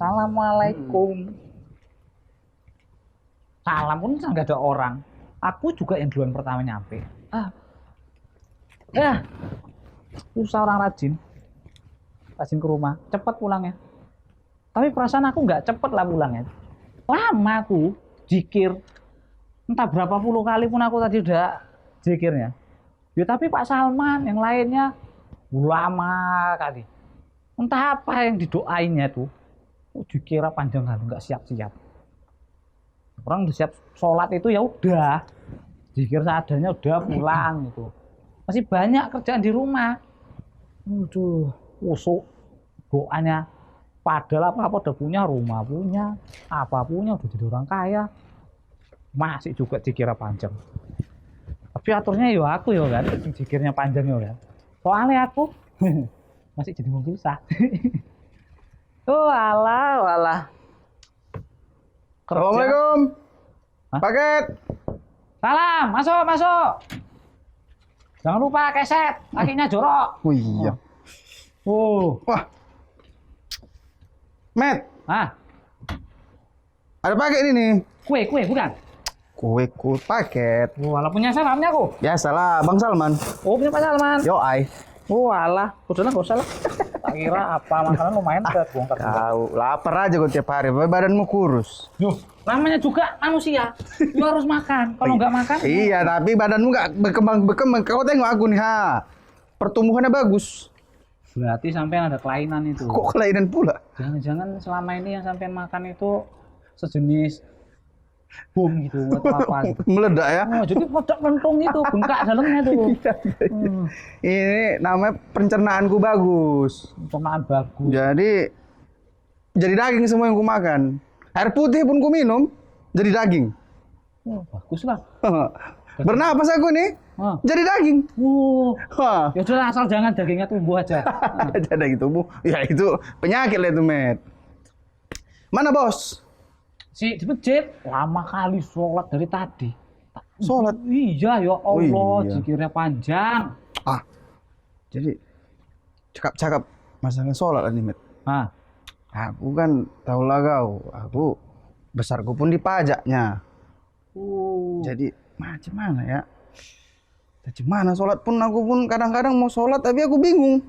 Assalamualaikum. Salam pun nggak ada orang. Aku juga yang duluan pertama nyampe. Susah orang rajin ke rumah. Cepet pulangnya. Tapi perasaan aku nggak cepet lah pulangnya. Lama aku zikir. Entah berapa puluh kali pun aku tadi udah zikirnya. Ya tapi Pak Salman yang lainnya lama kali. Entah apa yang didoainnya tuh. Dikira panjang kali, nggak siap-siap. Orang udah siap sholat itu ya udah, zikir seadanya udah pulang gitu. Masih banyak kerjaan di rumah. Usuk doanya. Padahal apa udah punya rumah, punya apa punya, udah jadi orang kaya. Masih juga dikira panjang. Tapi aturnya ya aku ya kan, zikirnya panjang ya kan. Soalnya aku masih jadi mobil sah. Walah. Assalamualaikum. Hah? Paket. Salam, masuk. Jangan lupa keset, kakinya jorok. Oh iya. Wah. Met, ada paket ini nih. Kue bukan? Kue paket. Walah, punya salamnya aku. Biasalah, Bang Salman. Oh, punya Pak Salman. Yo, ai. Walah, udahlah gak usah lah. Tak kira apa makanan lumayan terbongkar. Kau lapar aja kau tiap hari, badanmu kurus. Yuh, namanya juga manusia. Lu harus makan. Kalau nggak makan, Iya, tapi badanmu nggak berkembang. Kau tengok aku nih, pertumbuhannya bagus. berarti sampean ada kelainan itu. Kok kelainan pula? Jangan-jangan selama ini yang sampean makan itu sejenis bom gitu atau apa gitu. Meledak ya? Oh, jadi meledak kentung itu, bengkak dalamnya tuh. Ini namanya pencernaanku bagus. Pencernaan bagus. Jadi daging semua yang ku makan. Air putih pun ku minum, jadi daging. Oh, bagus lah. Bernapas aku nih, jadi daging. Ya udah asal jangan dagingnya tumbuh aja. Daging tumbuh, ya itu penyakit lah itu, Met. Mana bos? Si di masjid lama kali sholat dari tadi. Sholat? Iya ya Allah, Oh, iya. zikirnya panjang. Jadi cakap masalah sholat nih, Met. Aku kan tahu lah aku besarku pun di pajaknya. Jadi macam mana ya? Macam mana sholat pun aku pun kadang-kadang mau sholat tapi aku bingung.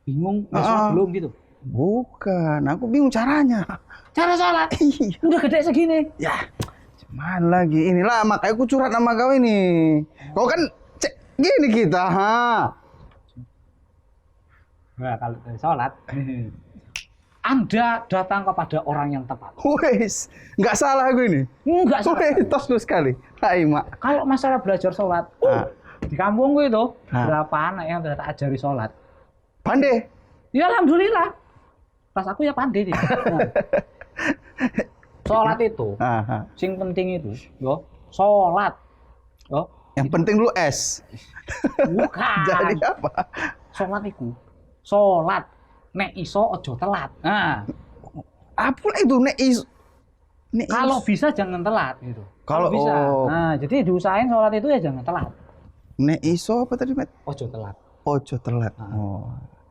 Bingung sholat belum gitu? Bukan, aku bingung caranya. Cara sholat? Udah gede segini. Ya, cuman lagi inilah makanya aku curhat sama kau ini. Kau kan gini kita, Nah, kalau dari sholat, Anda datang kepada orang yang tepat. Wes, nggak salah aku ini. Enggak salah. Tos lu sekali. Hai, Mak. Kalau masalah belajar sholat, di kampungku itu berapa anak yang udah tak ajari sholat? Pandai. Ya alhamdulillah. Pas aku ya pandai nih. Sholat itu, sing penting itu, yo sholat. Yo. Yang penting dulu S. Bukan. Jadi apa? Sholat itu, sholat. Nek iso ojo telat. Apa itu nek iso? Kalau bisa jangan telat gitu. Kalau bisa. Nah, jadi diusahain sholat itu ya jangan telat. Nek iso apa tadi, Met? Ojo telat. Ojo telat.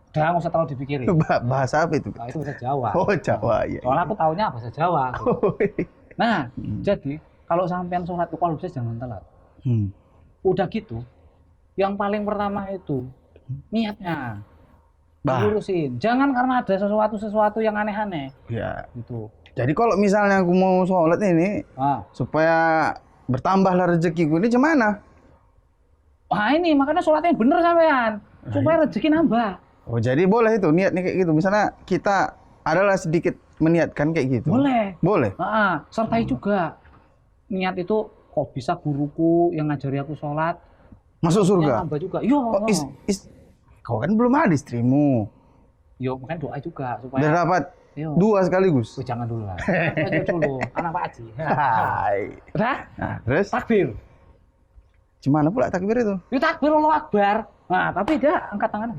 Udah nggak usah terlalu dipikirin. Bahasa apa itu? Nah, itu bahasa Jawa. Oh, Jawa, iya. Soalnya aku taunya bahasa Jawa. Nah, jadi kalau sampean sholat itu kalau bisa jangan telat. Udah gitu, yang paling pertama itu niatnya. Lurusin. Jangan karena ada sesuatu yang aneh-aneh. Ya. Gitu. Jadi kalau misalnya aku mau sholat ini, supaya bertambahlah rezekiku ini gimana? Wah ini makanya sholatnya bener sampean, supaya rezeki nambah. Oh jadi boleh itu niatnya kayak gitu. Misalnya kita adalah sedikit meniatkan kayak gitu? Boleh. Boleh. Sertai juga. Niat itu kok bisa guruku yang ngajari aku sholat. Masuk surga? Nambah juga. Yo. Kau kan belum ada istrimu. Yo, makanya doa juga supaya Biar dapat 2 sekaligus. Jangan dulu lah. Aja dulu, anak Pak Haji. Hai. Udah? Nah, terus? Takbir. Gimana pula takbir itu? Itu takbir Allahu Akbar. Nah, tapi dia angkat tangan.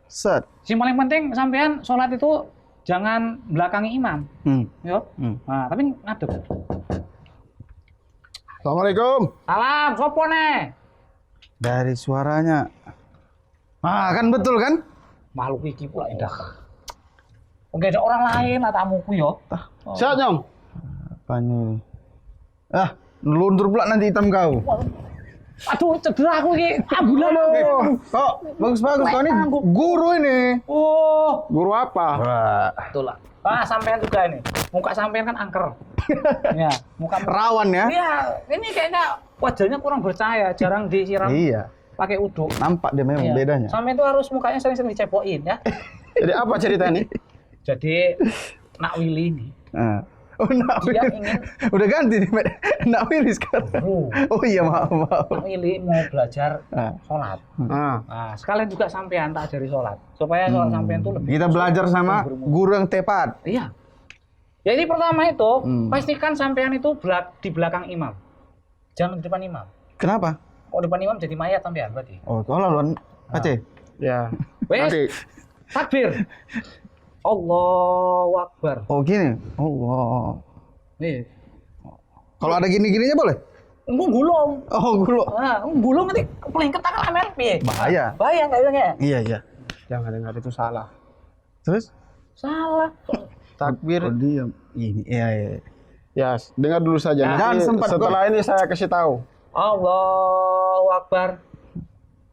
Set. Yang paling penting sampean sholat itu jangan belakangi imam. Yo. Nah, tapi ngadep. Assalamualaikum. Salam, sopo nih? Dari suaranya. Kan betul kan? Makhluk iki pula indah. Oke, ada orang lain lah tamuku yo. Sehat, Nyong? Apanya ini? Luntur pula nanti hitam kau. Aduh, cedera aku ini. Ambulan. Kok bagus-bagus kau ini guru ini. Oh, Guru apa? Wah, betul lah. Sampean juga ini. Muka sampean kan angker. Ya, muka rawan ya? Iya, ini kayaknya wajahnya kurang bercahaya, jarang disiram Iya. pakai uduk. Nampak dia memang bedanya. Sampean itu harus mukanya sering-sering dicepokin ya. Jadi apa cerita ini? Jadi Nak Willy ini. Nak Dia Willy. ingin Udah ganti nih, Nak Willy sekarang. Oh iya, maaf. Nak Willy mau belajar sholat. Nah, sekalian juga sampean tak ajari sholat. Supaya sholat sampean itu lebih. Kita belajar sama guru yang tepat. Iya. Jadi pertama itu, pastikan sampean itu di belakang imam. Jangan di depan imam. Kenapa? Kalau depan imam jadi mayat sampean berarti. Oh, kau laluan Aceh. Ya. Wes, Nanti. takbir. Allahu Akbar. Oh gini. Allah. Nih. Kalau ada gini-gininya boleh? Gulung. Oh, gulu. Gulung nanti pelingket tangan amel piye? Bahaya. Bahaya enggak ya? Iya. Jangan dengar itu salah. Terus? Salah. Takbir. Oh, diam. Ini, iya. Ya, dengar dulu saja. Jangan Nanti sempat setelah ini saya kasih tahu. Allahu Akbar.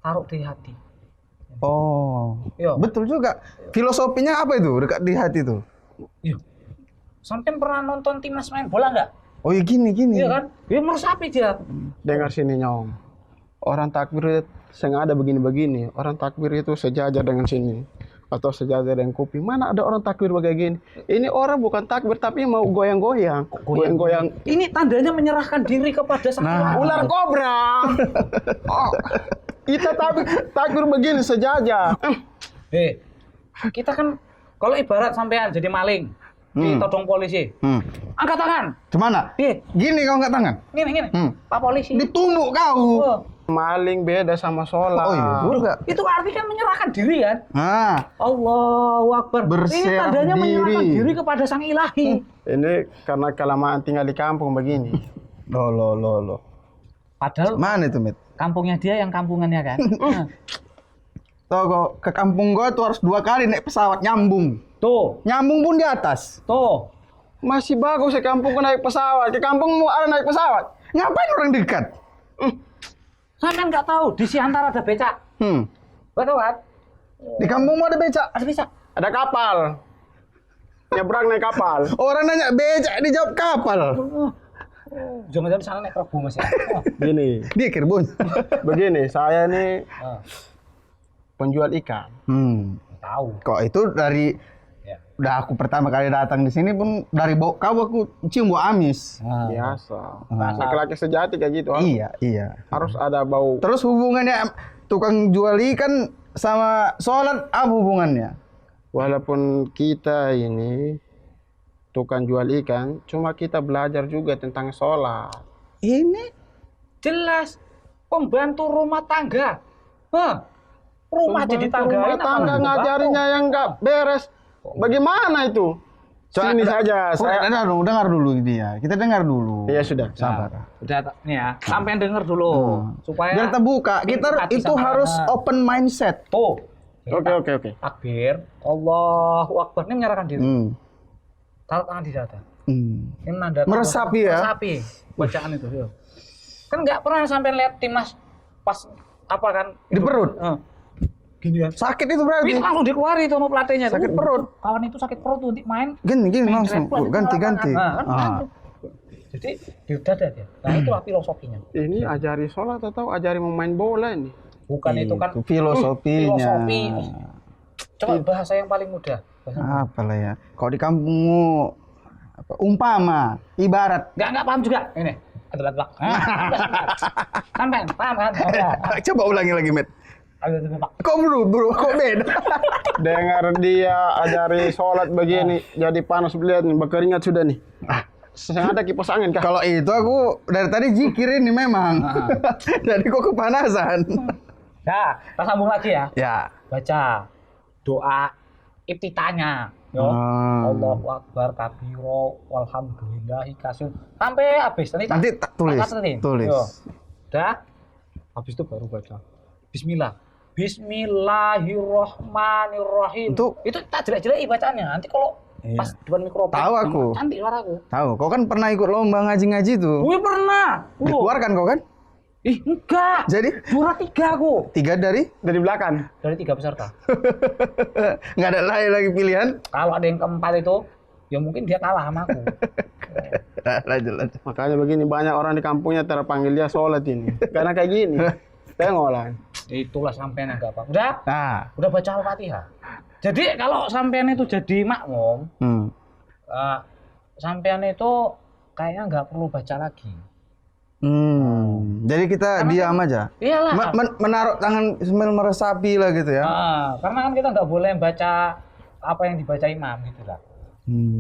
Taruh di hati. Oh. Yo. Betul juga. Filosofinya apa itu dekat di hati itu? Yo. Sampean pernah nonton timnas main bola enggak? Oh iya gini. Iya kan? Dia meresapi dia. Dengar sini, Nyong. Orang takbir sengaja begini-begini. Orang takbir itu sejajar dengan sini. Atau sejajar dengan kuping. Mana ada orang takbir begini? Ini orang bukan takbir tapi mau goyang-goyang. Goyang-goyang. Ini tandanya menyerahkan diri kepada sang Ular kobra. Kita takbir begini sejajar. Kita kan kalau ibarat sampean jadi maling ditodong polisi. Angkat tangan. Gimana? Gini kau angkat tangan? Gini. Pak polisi. Ditumbuk kau. Oh. Maling beda sama sholat. Oh iya juga. Itu artinya kan menyerahkan diri kan? Allahu Akbar. Ini Berserah tandanya diri. menyerahkan diri kepada sang ilahi. Ini karena kelamaan tinggal di kampung begini. Loh. Padahal Mana itu, Mit? kampungnya dia yang kampungannya kan? Tuh kok ke kampung gua tuh harus 2 kali naik pesawat nyambung. Tuh. Nyambung pun di atas. Tuh. Masih bagus ya kampungku naik pesawat. Ke kampungmu ada naik pesawat. Ngapain orang dekat? Sampean nggak tahu di Siantar ada becak. Betul kan? Di kampungmu ada becak? Ada becak. Ada kapal. Nyebrang naik kapal. Orang nanya becak dijawab kapal. Jangan-jangan di sana naik kerabu Mas ya. Gini, Dia Kirbun. begini, saya ini penjual ikan. Tahu. Kok itu dari udah aku pertama kali datang di sini pun dari bau kau aku cium bau amis. Biasa. Laki-laki sejati kayak gitu. Iya. Harus ada bau. Terus hubungannya tukang jual ikan sama sholat apa hubungannya? Walaupun kita ini tukang jual ikan, cuma kita belajar juga tentang sholat. Ini Jelas. Pembantu rumah tangga. Rumah jadi tangga. Rumah tangga ngajarinya yang nggak beres. Bagaimana itu? Sini saja. Saya dengar dulu dia. Kita dengar dulu. Iya sudah. Sabar. Udah nih ya. Sampai denger dulu supaya Biar terbuka. Kita itu harus open mindset. Tuh. Oke. Takbir. Allahu Akbar. Ini menyerahkan diri. Taruh tangan di dada. Ini nanda Meresapi ya. Meresapi bacaan itu. Yuk. Kan nggak pernah sampai lihat timnas pas apa kan Di perut. Gini ya. Sakit itu berarti. Ini langsung dikeluarin tuh sama pelatihnya. Sakit perut. Kawan itu sakit perut tuh main. Gini main langsung. travel, Ganti. kan. Jadi di dada dia. Nah itulah filosofinya. ini ajari sholat atau ajari memain bola ini? Bukan itu kan filosofinya. filosofi. Coba bahasa yang paling mudah. Apalah ya. Kalau di kampungmu Umpama, ibarat. Nggak paham juga. Ini. Adalah. Sampai paham kan? Coba ulangi lagi, Met. Kok kok beda? Dengar dia ajari sholat begini, jadi panas lihat nih, berkeringat sudah nih. Saya ada kipas angin kah? Kalau itu aku dari tadi zikir ini memang. Jadi kok kepanasan. Ya, kita sambung lagi ya. Ya. Baca doa iftitahnya. Yo. Allahu Akbar kabiro walhamdulillahi kasir. Sampai habis nanti tulis. Tulis. Yo. Udah. Habis itu baru baca. Bismillah. Bismillahirrahmanirrahim. Itu tak jelek-jelek bacaannya. Nanti kalau pas depan mikrofon. Tahu aku. Cantik suaraku. Tahu. Kau kan pernah ikut lomba ngaji-ngaji tuh. Gue pernah. Dikeluarkan kau kan? Ih, enggak. Jadi juara 3 aku. 3 dari belakang. Dari 3 peserta. Nggak ada lain lagi pilihan. Kalau ada yang keempat itu, ya mungkin dia kalah sama aku. Lanjut. Makanya begini banyak orang di kampungnya terpanggil dia sholat ini. Karena kayak gini. Tengok lah. Itulah sampean yang enggak apa. Udah? Nah. Udah baca Al-Fatihah. Jadi kalau sampean itu jadi makmum, sampean itu kayaknya nggak perlu baca lagi. Jadi kita diam aja. Iyalah. Menaruh tangan sambil meresapi lah gitu ya. Karena kan kita nggak boleh baca apa yang dibaca imam gitu lah.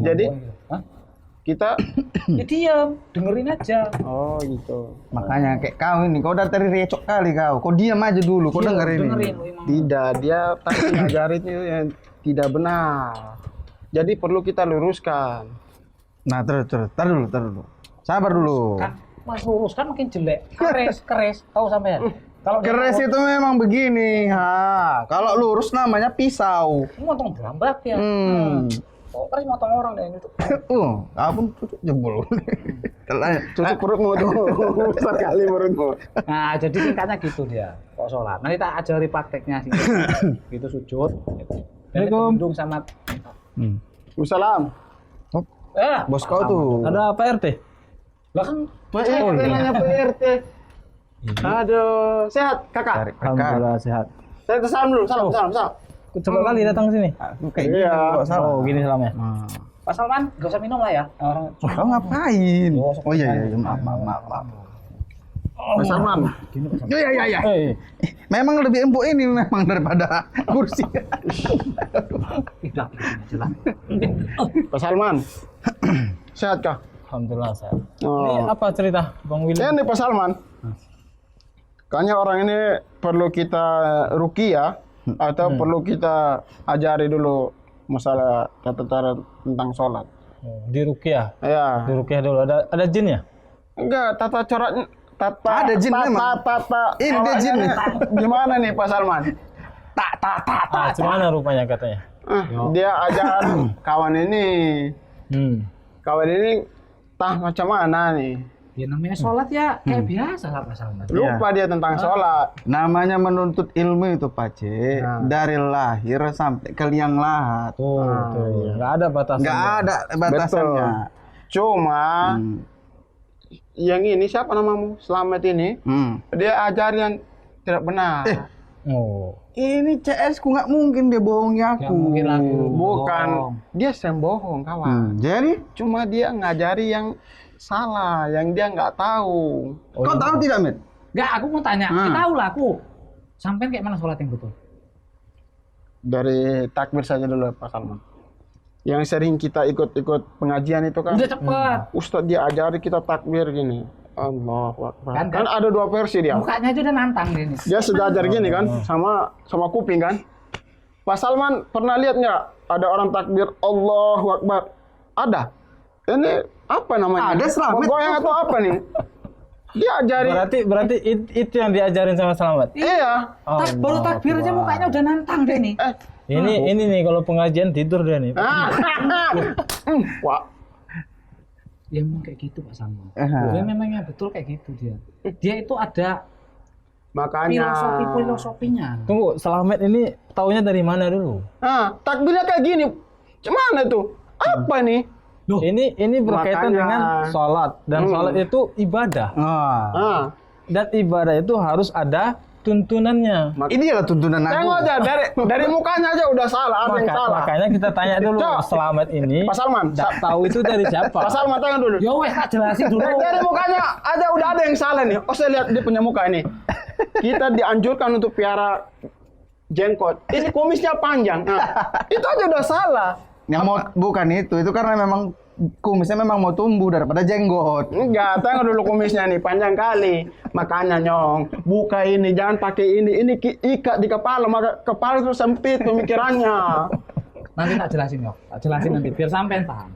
Jadi kita ya diam, dengerin aja. Oh gitu. Makanya kayak kau ini, kau udah tadi recok kali kau. Kau diam aja dulu, kau dengerin. Tidak, dia pasti ngajarin itu yang tidak benar. Jadi perlu kita luruskan. Nah, terus. Tar dulu. Sabar dulu. Kan Mas lurus kan makin jelek. Keres. Tahu sampean? Kalau keres itu memang begini. Kalau lurus namanya pisau. Ini motong berambat ya. Oh, keres motong orang deh itu. Apun tutup jebol. Tutup perutmu tuh. Besar kali perutmu. Nah, jadi singkatnya gitu dia. Kok sholat. Nanti tak ajari prakteknya sih. Gitu sujud. Assalamualaikum sama. Wassalam. Bos kau tuh. Ada Pak RT? Lah kan nanya PRT. Aduh, sehat kakak? Alhamdulillah sehat. Saya salam dulu, salam. Coba kali datang ke sini. Iya. Oh, gini salamnya. Pak Salman, gak usah minum lah ya. Kau ngapain? Oh iya, maaf. Pak Salman. Iya. Memang lebih empuk ini memang daripada kursi. Tidak, jelas. Pak Salman. Sehat kah? Alhamdulillah sehat. Ini apa cerita Bang Willy? Ini Pak Salman. Kayaknya orang ini perlu kita ruqyah atau perlu kita ajari dulu masalah tata tentang sholat. Di ruqyah. Ya. Di ruqyah dulu. Ada jin ya? Enggak, tata coraknya ada jin memang. Ini dia jin nih. Gimana nih Pak Salman? Gimana rupanya katanya? Dia ajar kawan ini. Kawan ini macam mana nih? Ya namanya sholat ya kayak biasa lah Pak Salman. Lupa dia tentang sholat. Namanya menuntut ilmu itu Pak C. Dari lahir sampai ke liang lahat. Nggak ada batasannya. Nggak ada batasannya. Cuma yang ini siapa namamu? Slamet ini. Dia ajar yang tidak benar. Ini CS ku nggak mungkin dia bohongi aku. Mungkin lagi. Bukan, dia bohong kawan. Jadi? Cuma dia ngajari yang salah, yang dia nggak tahu. Kau tahu tidak, Mit? Nggak, aku mau tanya. Tahu lah aku. Sampai kayak mana sholat yang betul? Dari takbir saja dulu Pak Salman. Yang sering kita ikut pengajian itu kan. Udah cepet. Ustadz dia ajari kita takbir gini. Allahu Akbar. Kan ada 2 versi dia. Mukanya aja udah nantang gini. Dia sudah ajar gini kan, sama kuping kan. Pak Salman pernah lihat nggak ada orang takbir Allahu Akbar? Ada. Ini apa namanya? Ada Slamet. Goyang atau apa nih? Dia ajari. Berarti itu yang diajarin sama Slamet. Iya. Baru takbir aja mukanya udah nantang deh nih. Ini nih kalau pengajian tidur dia nih. Wah. Ya memang kayak gitu Pak Salman. Dia memangnya betul kayak gitu dia. Dia itu ada makanya filosofinya. Tunggu, Slamet ini taunya dari mana dulu? Takbirnya kayak gini. Cuman itu? Apa nih? Loh, ini berkaitan dengan sholat dan sholat itu ibadah. Dan ibadah itu harus ada tuntunannya. Ini adalah tuntunan aku. Tengok aja dari mukanya aja udah salah, ada yang salah. Makanya kita tanya dulu Cok. Slamet ini. Pak Salman, Nggak tahu itu dari siapa. Pak Salman tengok dulu. Yo wes tak jelasin dulu. Dari mukanya aja udah ada yang salah nih. Oh, saya lihat dia punya muka ini. Kita dianjurkan untuk piara jenggot. Ini kumisnya panjang. Nah, itu aja udah salah. Yang mau bukan itu karena memang kumisnya memang mau tumbuh daripada jenggot. Enggak, tengok dulu kumisnya nih, panjang kali. Makanya Nyong, buka ini, jangan pakai ini. Ini ikat di kepala, maka kepala itu sempit pemikirannya. Nanti tak jelasin yo. Tak jelasin nanti biar sampean paham.